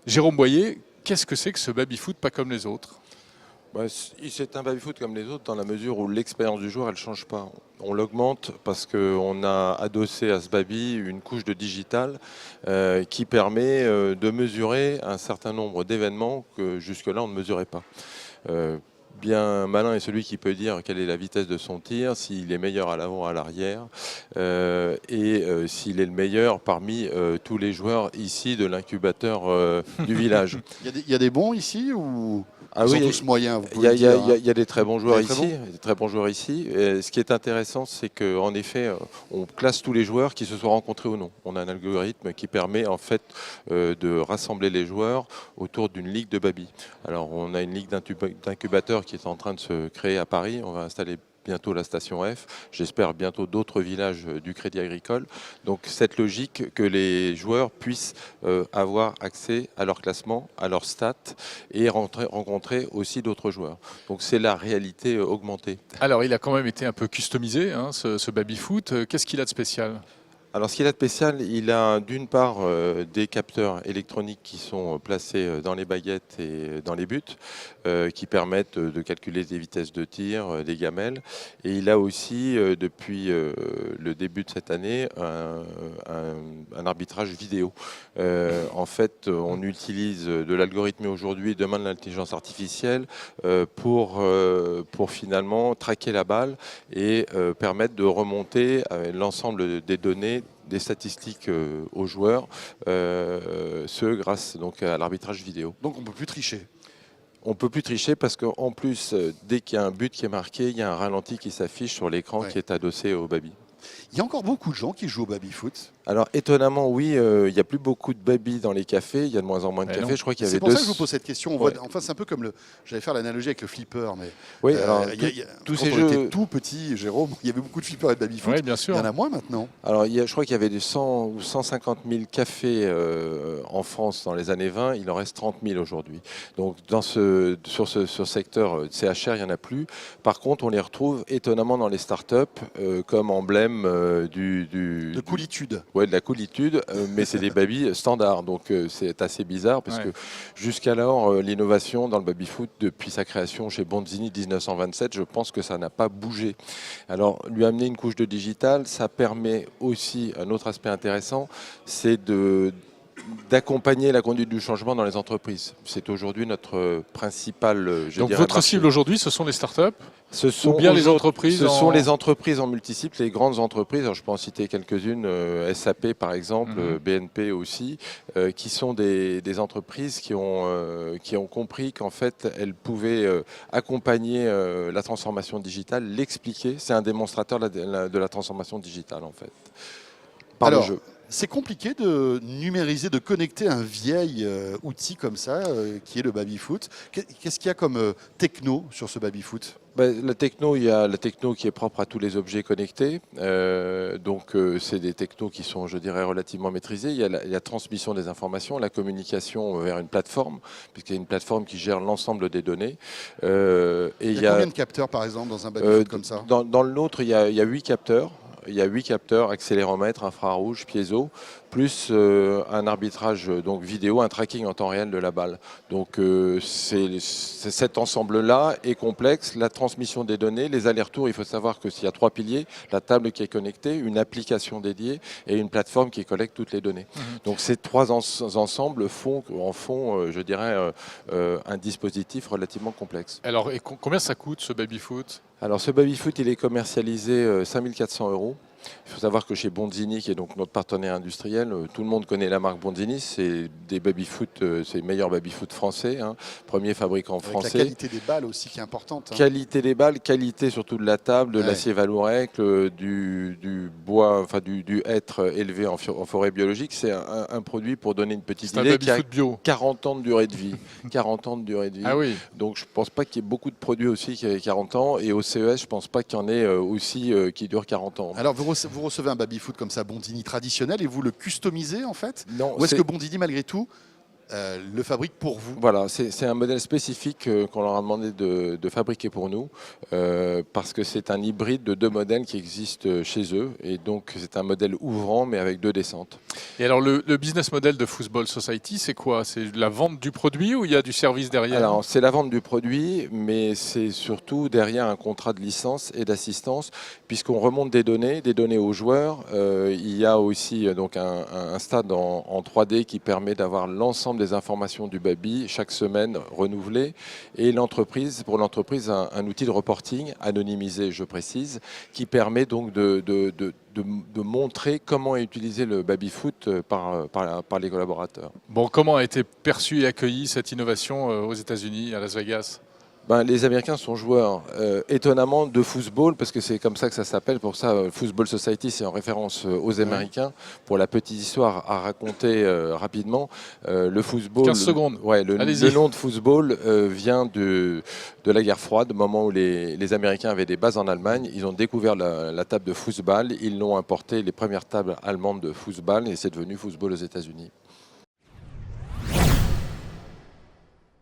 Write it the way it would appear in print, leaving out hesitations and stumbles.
Jérôme Boyer, qu'est-ce que c'est que ce baby-foot pas comme les autres? C'est un baby-foot comme les autres dans la mesure où l'expérience du joueur elle change pas. On l'augmente parce qu'on a adossé à ce baby une couche de digital qui permet de mesurer un certain nombre d'événements que jusque-là on ne mesurait pas. Euh, Bien malin est celui qui peut dire quelle est la vitesse de son tir, s'il est meilleur à l'avant, à l'arrière, s'il est le meilleur parmi tous les joueurs ici de l'incubateur du village. Il y a des bons ici ou Ah ils sont oui, tous moyens, vous il y a, pouvez le dire, hein. il y a des très bons joueurs Des très ici. Des très bons joueurs ici. Et ce qui est intéressant, c'est qu'en effet, on classe tous les joueurs qui se sont rencontrés ou non. On a un algorithme qui permet en fait de rassembler les joueurs autour d'une ligue de baby. Alors, on a une ligue d'incubateurs qui est en train de se créer à Paris. On va installer bientôt la station F, j'espère bientôt d'autres villages du Crédit Agricole. Donc cette logique que les joueurs puissent avoir accès à leur classement, à leurs stats et rencontrer aussi d'autres joueurs. Donc c'est la réalité augmentée. Alors, il a quand même été un peu customisé, hein, ce baby-foot. Qu'est-ce qu'il a de spécial? Alors ce qu'il a de spécial, il a d'une part des capteurs électroniques qui sont placés dans les baguettes et dans les buts, qui permettent de calculer des vitesses de tir, des gamelles. Et il a aussi, depuis le début de cette année, un arbitrage vidéo. En fait, on utilise de l'algorithme aujourd'hui, demain de l'intelligence artificielle, pour finalement traquer la balle et permettre de remonter l'ensemble des données des statistiques aux joueurs, ce grâce donc à l'arbitrage vidéo. Donc on ne peut plus tricher. On ne peut plus tricher parce qu'en plus, dès qu'il y a un but qui est marqué, il y a un ralenti qui s'affiche sur l'écran qui est adossé au baby. Il y a encore beaucoup de gens qui jouent au baby-foot. Alors étonnamment, oui, il n'y a plus beaucoup de baby dans les cafés, il y a de moins en moins de cafés. Je crois qu'il y avait C'est pour ça que je vous pose cette question. Enfin, c'est un peu comme j'allais faire l'analogie avec le flipper, mais oui, alors, tous ces jeux étaient tout petits, Jérôme, il y avait beaucoup de flippers et de baby-foot. Oui, bien sûr. Il y en a moins maintenant. Alors, je crois qu'il y avait des 100 ou 150 000 cafés en France dans les années 20, il en reste 30 000 aujourd'hui. Donc sur ce secteur CHR, il n'y en a plus. Par contre, on les retrouve étonnamment dans les startups comme emblème de coolitude. Ouais, de la coolitude, mais c'est des babys standards. Donc c'est assez bizarre parce que jusqu'alors, l'innovation dans le baby-foot, depuis sa création chez Bonzini 1927, je pense que ça n'a pas bougé. Alors, lui amener une couche de digital, ça permet aussi un autre aspect intéressant, c'est d'accompagner la conduite du changement dans les entreprises. C'est aujourd'hui notre principal. Donc votre cible aujourd'hui, ce sont les startups? Ou bien les entreprises? Ce sont les entreprises en multiples, les grandes entreprises. Alors, je peux en citer quelques-unes, SAP par exemple, BNP aussi, qui sont des entreprises qui ont compris qu'en fait, elles pouvaient accompagner la transformation digitale, l'expliquer. C'est un démonstrateur de la transformation digitale en fait. Par le jeu. C'est compliqué de numériser, de connecter un vieil outil comme ça, qui est le baby-foot. Qu'est-ce qu'il y a comme techno sur ce baby-foot ? La techno, il y a la techno qui est propre à tous les objets connectés. Donc, c'est des technos qui sont, je dirais, relativement maîtrisés. Il y a la transmission des informations, la communication vers une plateforme, puisqu'il y a une plateforme qui gère l'ensemble des données. Il y a combien de capteurs, par exemple, dans un baby-foot comme ça ? Dans le nôtre, il y a 8 capteurs. Il y a 8 capteurs, accéléromètre, infrarouge, piezo, plus un arbitrage donc vidéo, un tracking en temps réel de la balle. Donc cet ensemble-là est complexe. La transmission des données, les allers-retours, il faut savoir que s'il y a 3 piliers, la table qui est connectée, une application dédiée et une plateforme qui collecte toutes les données. Donc ces 3 ensembles en font, je dirais, un dispositif relativement complexe. Alors, et combien ça coûte ce baby-foot ? Alors ce baby-foot, il est commercialisé 5 400 €. Il faut savoir que chez Bonzini, qui est donc notre partenaire industriel, tout le monde connaît la marque Bonzini. C'est des baby-foot, c'est les meilleurs baby-foot français, hein, premier fabricant français. La qualité des balles aussi qui est importante. Hein. Qualité des balles, qualité surtout de la table, de l'acier Valourec, du bois, enfin du hêtre élevé en forêt biologique. C'est un produit, pour donner une petite idée, qui a bio. 40 ans de durée de vie. 40 ans de durée de vie. Ah oui. Donc je ne pense pas qu'il y ait beaucoup de produits aussi qui aient 40 ans. Et au CES, je ne pense pas qu'il y en ait aussi qui durent 40 ans. Alors vous recevez un baby-foot comme ça, Bonzini traditionnel, et vous le customisez en fait ? Non. Ou est-ce que Bonzini, malgré tout, le fabrique pour vous. Voilà, c'est un modèle spécifique qu'on leur a demandé de fabriquer pour nous, parce que c'est un hybride de 2 modèles qui existent chez eux, et donc c'est un modèle ouvrant mais avec 2 descentes. Et alors le business model de Football Society, c'est quoi? C'est la vente du produit ou il y a du service derrière? Alors c'est la vente du produit, mais c'est surtout derrière un contrat de licence et d'assistance, puisqu'on remonte des données aux joueurs. Il y a aussi donc un stade en 3D qui permet d'avoir l'ensemble des informations du baby chaque semaine renouvelées, et pour l'entreprise un outil de reporting anonymisé, je précise, qui permet donc de montrer comment est utilisé le baby-foot par les collaborateurs. Bon, comment a été perçue et accueillie cette innovation aux États-Unis, à Las Vegas? Ben, les Américains sont joueurs étonnamment de football, parce que c'est comme ça que ça s'appelle. Pour ça, Football Society, c'est en référence aux Américains. Pour la petite histoire à raconter rapidement, le football. 15 secondes. Ouais, le nom de football vient de la guerre froide, au moment où les Américains avaient des bases en Allemagne. Ils ont découvert la table de football. Ils l'ont importé, les premières tables allemandes de football, et c'est devenu football aux États-Unis.